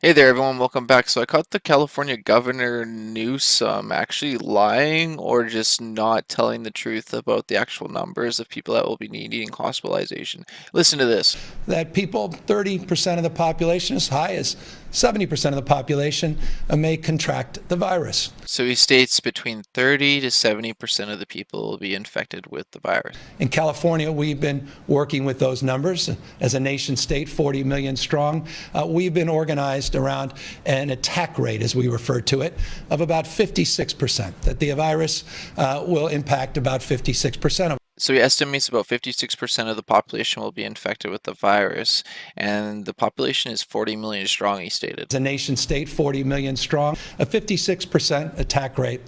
Hey there, everyone. Welcome back. So I caught the California Governor Newsom actually lying or just not telling the truth about the actual numbers of people that will be needing hospitalization. Listen to this. That people, 30% of the population, as high as 70% of the population, may contract the virus. So he states between 30 to 70% of the people will be infected with the virus. In California, we've been working with those numbers. As a nation state, 40 million strong, we've been organized around an attack rate, as we refer to it, of about 56%, that the virus will impact about 56% of. So he estimates about 56% of the population will be infected with the virus, and the population is 40 million strong, he stated. As a nation state, 40 million strong, a 56% attack rate.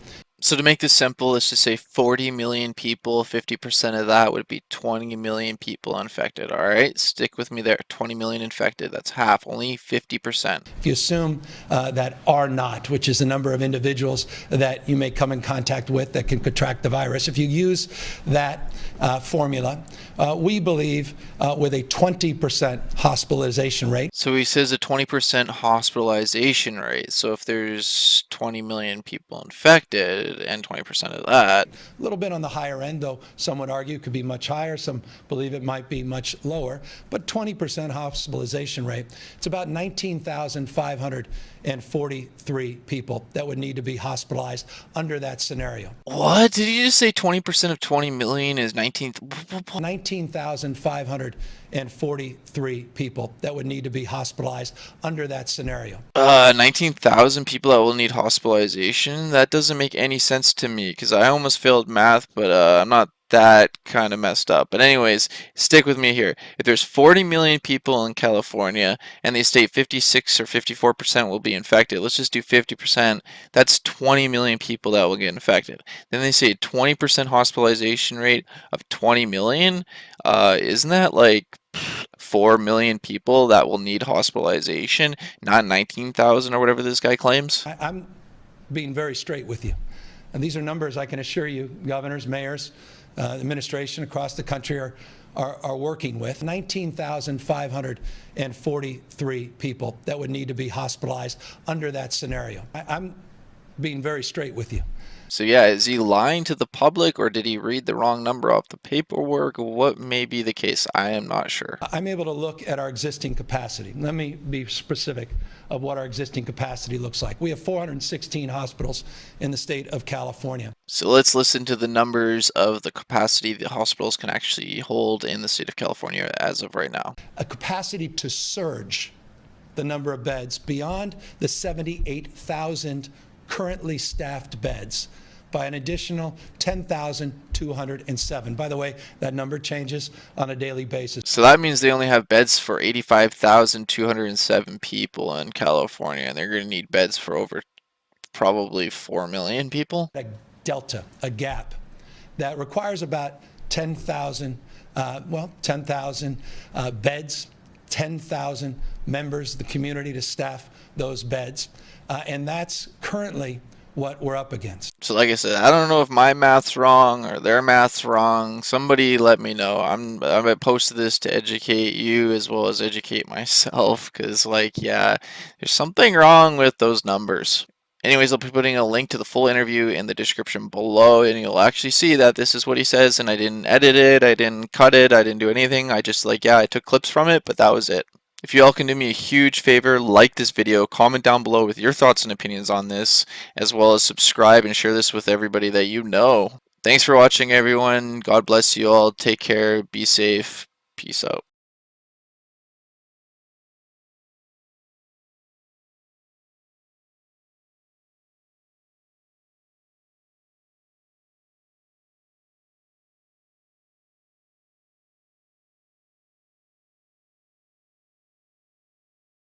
So to make this simple, let's just say 40 million people, 50% of that would be 20 million people infected. All right, stick with me there. 20 million infected, that's half, only 50%. If you assume that R naught, which is the number of individuals that you may come in contact with that can contract the virus, if you use that formula, we believe with a 20% hospitalization rate. So he says a 20% hospitalization rate. So if there's 20 million people infected and 20% of that. A little bit on the higher end, though some would argue it could be much higher. Some believe it might be much lower. But 20% hospitalization rate, it's about 19,543 people that would need to be hospitalized under that scenario. What? Did you just say 20% of 20 million is 19? 19,543 people that would need to be hospitalized under that scenario. 19,000 people that will need hospitalization? That doesn't make any sense to me because I almost failed math, but I'm not that kind of messed up. But anyways, stick with me here. If there's 40 million people in California and they state 56 or 54% will be infected, let's just do 50%. That's 20 million people that will get infected. Then they say 20% hospitalization rate of 20 million. Isn't that like 4 million people that will need hospitalization, not 19,000 or whatever this guy claims? I'm being very straight with you. And these are numbers I can assure you governors, mayors, administration across the country are working with. 19,543 people that would need to be hospitalized under that scenario. I'm being very straight with you. So yeah, is he lying to the public or did he read the wrong number off the paperwork? What may be the case? I am not sure. I'm able to look at our existing capacity. Let me be specific of what our existing capacity looks like. We have 416 hospitals in the state of California. So let's listen to the numbers of the capacity the hospitals can actually hold in the state of California as of right now. A capacity to surge the number of beds beyond the 78,000 currently staffed beds by an additional 10,207. By the way, that number changes on a daily basis. So that means they only have beds for 85,207 people in California, and they're going to need beds for over probably 4 million people. A delta, a gap that requires about 10,000, 10,000 beds, 10,000 members of the community to staff those beds. And that's currently what we're up against. So like I said, I don't know if my math's wrong or their math's wrong. Somebody let me know. I'm gonna post this to educate you as well as educate myself because like yeah, there's something wrong with those numbers. Anyways, I'll be putting a link to the full interview in the description below, and you'll actually see that this is what he says, and I didn't edit it, I didn't cut it, I didn't do anything. I just like, yeah, I took clips from it, but that was it. If you all can do me a huge favor, like this video, comment down below with your thoughts and opinions on this, as well as subscribe and share this with everybody that you know. Thanks for watching, everyone. God bless you all. Take care. Be safe. Peace out.